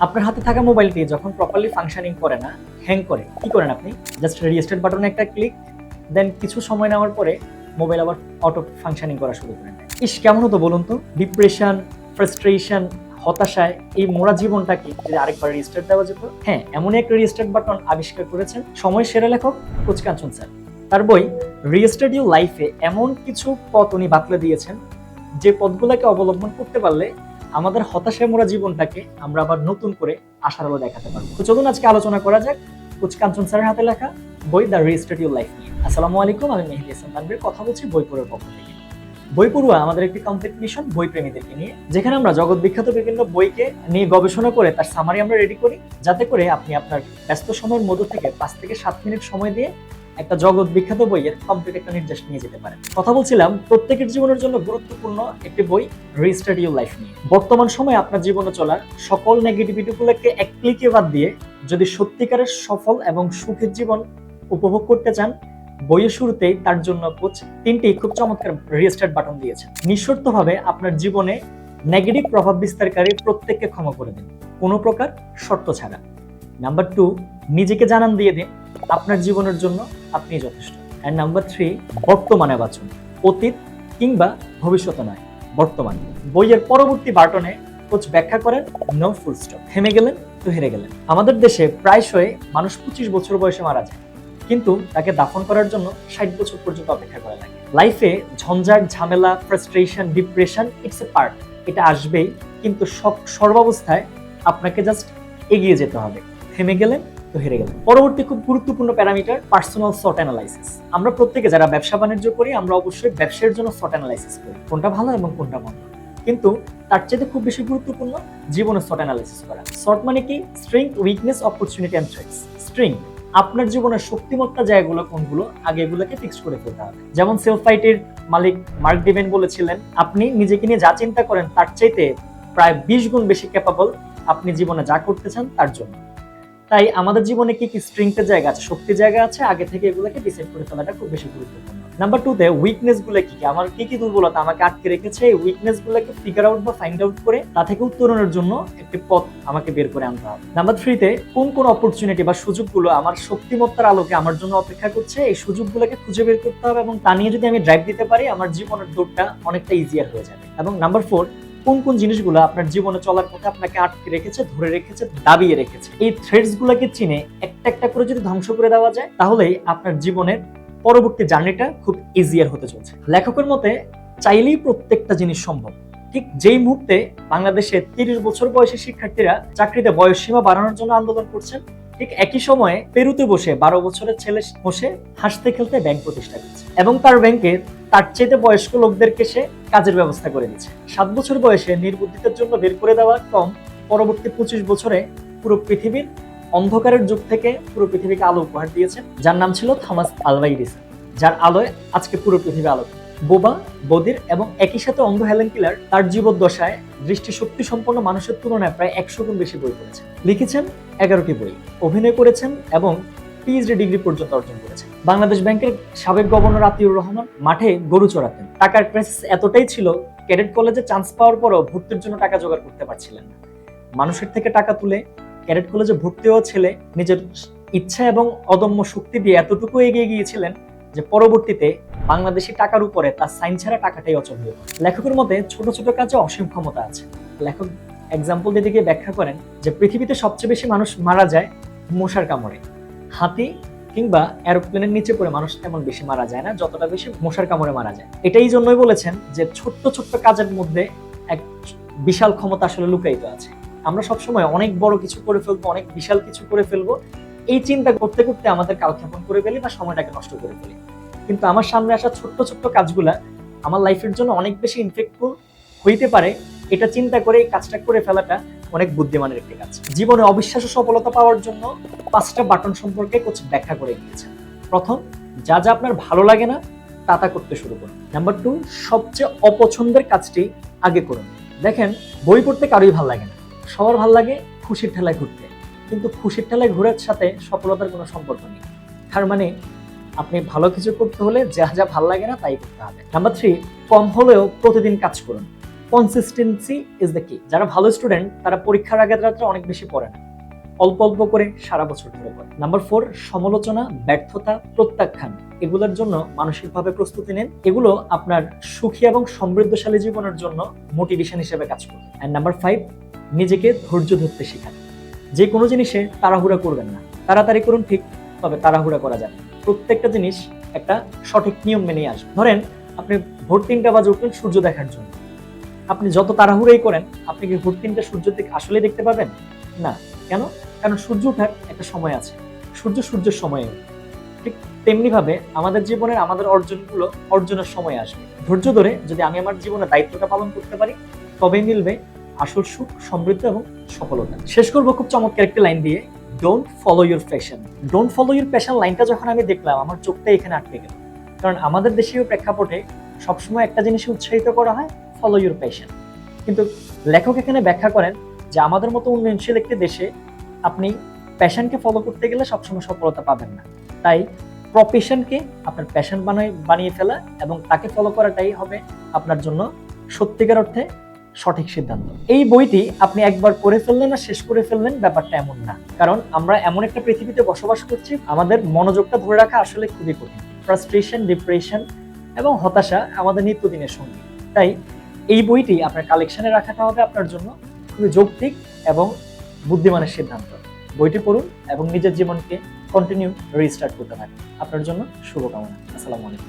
আপনার হাতে থাকা মোবাইলটি যখন প্রপারলি ফাংশনিং করে না, হ্যাং করে, কি করেন আপনি? জাস্ট রিস্টার্ট বাটনে একটা ক্লিক, দেন কিছু সময় নেওয়ার পরে মোবাইল আবার অটো ফাংশনিং করা শুরু করে দেয়। ইস, কেমন হতো বলুন তো? ডিপ্রেশন, ফ্রাস্ট্রেশন, হতাশায় এই মোরা জীবনটাকে যদি আরেকবার রিস্টার্ট দেওয়া যেত। হ্যাঁ, এমনই একটা রিস্টার্ট বাটন আবিষ্কার করেছেন সময় সেরা লেখক কোচ কাঞ্চন স্যার। তার বই রিস্টার্ট ইউর লাইফে এমন কিছু পথ উনি বাতলে দিয়েছেন, যে পথগুলোকে অবলম্বন করতে পারলে আমাদের হতাশায় মোরা জীবনটাকে আমরা আবার নতুন করে আশার আলো দেখাতে পারবো। তো চলুন আজকে আলোচনা করা যাক কোচ কাঞ্চন স্যারের হাতে লেখা বই দ্য রিস্টার্ট ইউর লাইফ নিয়ে। আসসালামু আলাইকুম, আমি মেহেদী হাসান তানভীর কথা বলছি বইপুরের পক্ষ থেকে। বইপুরুয়া আমাদের একটি কমপ্লিট মিশন বই প্রেমীদেরকে নিয়ে, যেখানে আমরা জগৎ বিখ্যাত বিভিন্ন বইকে নিয়ে গবেষণা করে তার সামারি আমরা রেডি করি, যাতে করে আপনি আপনার ব্যস্ত সময়ের মধ্য থেকে 5 থেকে 7 মিনিট সময় দিয়ে একটা জগৎ বিখ্যাত বইয়ের কমপ্লিট একটা নির্দেশ নিয়ে যেতে পারেন। কথা বলছিলাম প্রত্যেকের জীবনের জন্য গুরুত্বপূর্ণ একটি বই রিস্টার্ট ইউর লাইফ নিয়ে। বর্তমান সময়ে আপনার জীবনে চলা সকল নেগেটিভিটিগুলোকে এক ক্লিকে বাদ দিয়ে যদি সত্যিকারের সফল এবং সুখের জীবন উপভোগ করতে চান, বইয়ের শুরুতেই তার জন্য কোচ 3টি খুব চমৎকার রিস্টার্ট বাটন দিয়েছেন। নিঃশর্তভাবে আপনার জীবনে নেগেটিভ প্রভাব বিস্তারকারী প্রত্যেককে ক্ষমা করে দিন, কোনো প্রকার শর্ত ছাড়া। নাম্বার 2, নিজেকে জানান দিয়ে দিন আপনার জীবনের জন্য আপনি যথেষ্ট। এন্ড নাম্বার 3, বর্তমানে বাঁচুন, অতীত কিংবা ভবিষ্যতে নয়, বর্তমান। বইয়ের পরবর্তী বাটনে কোচ ব্যাখ্যা করেন নো ফুল স্টপ, থেমে গেলেন তো হেরে গেলেন। আমাদের দেশে প্রায়শই মানুষ 25 বছর বয়সে মারা যায়, কিন্তু তাকে দাফন করার জন্য 60 বছর পর্যন্ত অপেক্ষা করা লাগে। লাইফে ঝঞ্ঝাট, ঝামেলা, frustration, depression, it's a part, এটা আসবেই, কিন্তু সর্বাবস্থায় আপনাকে জাস্ট এগিয়ে যেতে হবে। থেমে গেলেন তো হেরে গেলেন। পরবর্তী খুব গুরুত্বপূর্ণ প্যারামিটার পার্সোনাল সর্ট অ্যানালাইসিস। আমরা প্রত্যেকে যারা ব্যবসা বাণিজ্য করি, আমরা অবশ্যই ব্যবসার জন্য সর্ট অ্যানালাইসিস করি, কোনটা ভালো এবং কোনটা মন্দ। কিন্তু তার চেয়ে খুব বেশি গুরুত্বপূর্ণ জীবনের সর্ট অ্যানালাইসিস করা। সর্ট মানে কি? Strength, weakness, opportunity and threats. Strength, আপনার জীবনের শক্তিমত্তা জায়গাগুলো কোনগুলো, আগে এগুলোকে ফিক্স করে ফেলতে হবে। যেমন সেলফ ফাইটের মালিক মার্ক ডিভেন বলেছিলেন, আপনি নিজেকে নিয়ে যা চিন্তা করেন তার চাইতে প্রায় 20 গুণ বেশি ক্যাপাবল আপনি জীবনে যা করতে চান তার জন্য। তাই আমাদের জীবনে কি কি স্ট্রেংথের জায়গা আছে, শক্তির জায়গা আছে, আগে থেকে এগুলোকে ডিসাইড করে ফেলাটা খুব বেশি গুরুত্বপূর্ণ। নাম্বার 2 তে উইকনেস গুলো কি কি, আমার কি কি দুর্বলতা আমাকে আটকে রেখেছে, এই উইকনেস গুলোকে ফিগার আউট বা ফাইন্ড আউট করে তা থেকে উত্তরণের জন্য একটি পথ আমাকে বের করে আনতে হবে। নাম্বার 3 তে কোন কোন অপরচুনিটি বা সুযোগগুলো আমার শক্তিমত্তার আলোকে আমার জন্য অপেক্ষা করছে, এই সুযোগগুলোকে খুঁজে বের করতে হবে, এবং তা নিয়ে যদি আমি ড্রাইভ দিতে পারি, আমার জীবনের দৌড়টা অনেকটা ইজিয়ার হয়ে যাবে। এবং নাম্বার 4, কোন কোন জিনিসগুলো আপনার জীবনে চলার পথে আপনাকে আটকে রেখেছে, ধরে রেখেছে, দাবিয়ে রেখেছে, এই থ্রেডস গুলোকে চিনে একটা একটা করে যদি ধ্বংস করে দেওয়া যায়, তাহলেই আপনার জীবনের পরবর্তী জার্নিটা খুব ইজিয়ার হতে চলছে। লেখকের মতে চাইলেই প্রত্যেকটা জিনিস সম্ভব। ঠিক যেই মুহূর্তে বাংলাদেশে 30 বছর বয়সী শিক্ষার্থীরা চাকরিতে বয়স সীমা বাড়ানোর জন্য আন্দোলন করছেন, ঠিক একই সময়ে পেরুতে বসে 12 বছরের ছেলে বসে হাসতে খেলতে ব্যাংক প্রতিষ্ঠা করছে, এবং তার ব্যাংকে তার চাইতে বয়স্ক লোকদেরকে সে কাজের ব্যবস্থা করে দিচ্ছে। 7 বছর বয়সে নির্বুদ্ধিতার জন্য বের করে দেওয়া টম পরবর্তী 25 বছরে পুরো পৃথিবীর অন্ধকারের যুগ থেকে পুরো পৃথিবীকে আলো উপহার দিয়েছেন, যার নাম ছিল থমাস আলভা এডিসন, যার আলোয় আজকে পুরো পৃথিবী আলো। বোবা, বধির এবং একই সাথে অন্ধ হেলেন কিলার তার জীবদ্দশায় দৃষ্টিশক্তি সম্পন্ন মানুষের তুলনায় প্রায় 100 গুণ বেশি বই পড়েছেন, লিখেছেন 11টি বই, অভিনয় করেছেন এবং পিএইচডি ডিগ্রি পর্যন্ত অর্জন করেছেন। বাংলাদেশ ব্যাংকের সাবেক গভর্নর আতিউর রহমান মাঠে গরু চড়াতেন। টাকার ক্রাইসিস এতটাই ছিল, ক্যাডেট কলেজে চান্স পাওয়ার পরও ভর্তির জন্য টাকা জোগাড় করতে পারছিলেন না। মানুষের থেকে টাকা তুলে ক্যাডেট কলেজে ভর্তি হওয়া ছেলে নিজের ইচ্ছা এবং অদম্য শক্তি দিয়ে এতটুকু এগিয়ে গিয়েছিলেন যে পরবর্তীতে বাংলাদেশি টাকার উপরে তার সাইন ছাড়া টাকাটাই অচল হয়ে পড়ে। লেখকের মতে ছোট ছোট কাজে অসীম ক্ষমতা আছে। লেখক এক্সাম্পল দিয়ে ব্যাখ্যা করেন যে পৃথিবীতে সবচেয়ে বেশি মানুষ মারা যায় মশার কামড়ে, হাতি কিংবা এরোপ্লেনের নিচে পড়ে মানুষ তেমন বেশি মারা যায় না যতটা বেশি মশার কামড়ে মারা যায়। এটাই জন্যই বলেছেন যে ছোট্ট ছোট্ট কাজের মধ্যে এক বিশাল ক্ষমতা আসলে লুকায়িত আছে। আমরা সবসময় অনেক বড় কিছু করে ফেলবো, অনেক বিশাল কিছু করে ফেলবো, এই চিন্তা করতে করতে আমাদের কালক্ষেপণ করে ফেলি বা সময়টাকে নষ্ট করে ফেলি। কিন্তু আমার সামনে আসা ছোট্ট ছোট্ট কাজগুলা আমার লাইফের জন্য অনেক বেশি ইমপ্যাক্টফুল হইতে পারে, এটা চিন্তা করে এই কাজটা করে ফেলাটা অনেক বুদ্ধিমানের একটি কাজ। জীবনে অবিশ্বাস্য সফলতা পাওয়ার জন্য 5টা বাটন সম্পর্কে কোচ ব্যাখ্যা করে দিয়েছেন। প্রথম, যা যা আপনার ভালো লাগে না তা করতে শুরু করুন। নাম্বার 2, সবচেয়ে অপছন্দের কাজটি আগে করুন। দেখেন, বই পড়তে কারোই ভালো লাগে না, সবার ভালো লাগে খুশির ঠেলায় ঘুরতে, কিন্তু খুশির ঠেলায় ঘোরার সাথে সফলতার কোনো সম্পর্ক নেই। তার মানে আপনি ভালো কিছু করতে হলে যা যা ভালো লাগে না তাই করতে হবে। নাম্বার 3, কম হলেও প্রতিদিন কাজ করুন। কনসিস্টেন্সি ইজ দ্য কি। যারা ভালো স্টুডেন্ট তারা পরীক্ষার আগের রাত্রে অনেক বেশি পড়ে না, অল্প অল্প করে সারা বছর ধরে পড়ে। নাম্বার 4, সমালোচনা, ব্যর্থতা, প্রত্যাখ্যান এগুলোর জন্য মানসিকভাবে প্রস্তুতি নেন। এগুলো আপনার সুখী এবং সমৃদ্ধশালী জীবনের জন্য মোটিভেশন হিসেবে কাজ করবে। অ্যান্ড নাম্বার 5, নিজেকে ধৈর্য ধরতে শেখান। যে কোনো জিনিসে তাড়াহুড়া করবেন না। তাড়াতাড়ি করুন ঠিক, তবে তাড়াহুড়া করা যাবে। প্রত্যেকটা জিনিস একটা সঠিক নিয়ম মেনেই আসবে। ধরেন আপনি ভোর 3টা বাজে উঠলেন সূর্য দেখার জন্য, আপনি যত তাড়াহুড়াই করেন আপনি কি ভোর 3টা সূর্য আসলে দেখতে পাবেন না। কেন? কারণ সূর্য ওঠার একটা সময় আছে, সূর্যের সময়ে। ঠিক তেমনি ভাবে আমাদের জীবনের আমাদের অর্জনগুলো অর্জনের সময় আসবে। ধৈর্য ধরে যদি আমি আমার জীবনের দায়িত্বটা পালন করতে পারি, তবেই মিলবে আসল সুখ, সমৃদ্ধ এবং সফলতা। শেষ করবো খুব চমৎকার একটা লাইন দিয়ে, don't follow your passion. Don't follow your passion লাইনটা যখন আমি দেখলাম আমার চোখটা এখানে আটকে গেল। কারণ আমাদের দেশীয় প্রেক্ষাপটে সবসময় একটা জিনিসে উৎসাহিত করা হয়, ফলো ইউর প্যাশন। কিন্তু লেখক এখানে ব্যাখ্যা করেন যে আমাদের মতো উন্নয়নশীল একটি দেশে আপনি প্যাশনকে ফলো করতে গেলে সবসময় সফলতা পাবেন না। তাই প্রফেশনকে আপনার প্যাশন বানিয়ে ফেলা এবং তাকে ফলো করাটাই হবে আপনার জন্য সত্যিকার অর্থে সঠিক সিদ্ধান্ত। এই বইটি আপনি একবার পড়ে ফেললেন আর শেষ করে ফেললেন, ব্যাপারটা এমন না। কারণ আমরা এমন একটা পৃথিবীতে বসবাস করছি, আমাদের মনোযোগটা ধরে রাখা আসলে খুবই কঠিন। ফ্রাস্ট্রেশন, ডিপ্রেশন এবং হতাশা আমাদের নিত্যদিনের সঙ্গী। তাই এই বইটি আপনার কালেকশনে রাখাটা হবে আপনার জন্য খুবই যৌক্তিক এবং বুদ্ধিমানের সিদ্ধান্ত। বইটি পড়ুন এবং নিজের জীবনকে কন্টিনিউ রিস্টার্ট করতে থাকুন। আপনার জন্য শুভকামনা। আসসালামু আলাইকুম।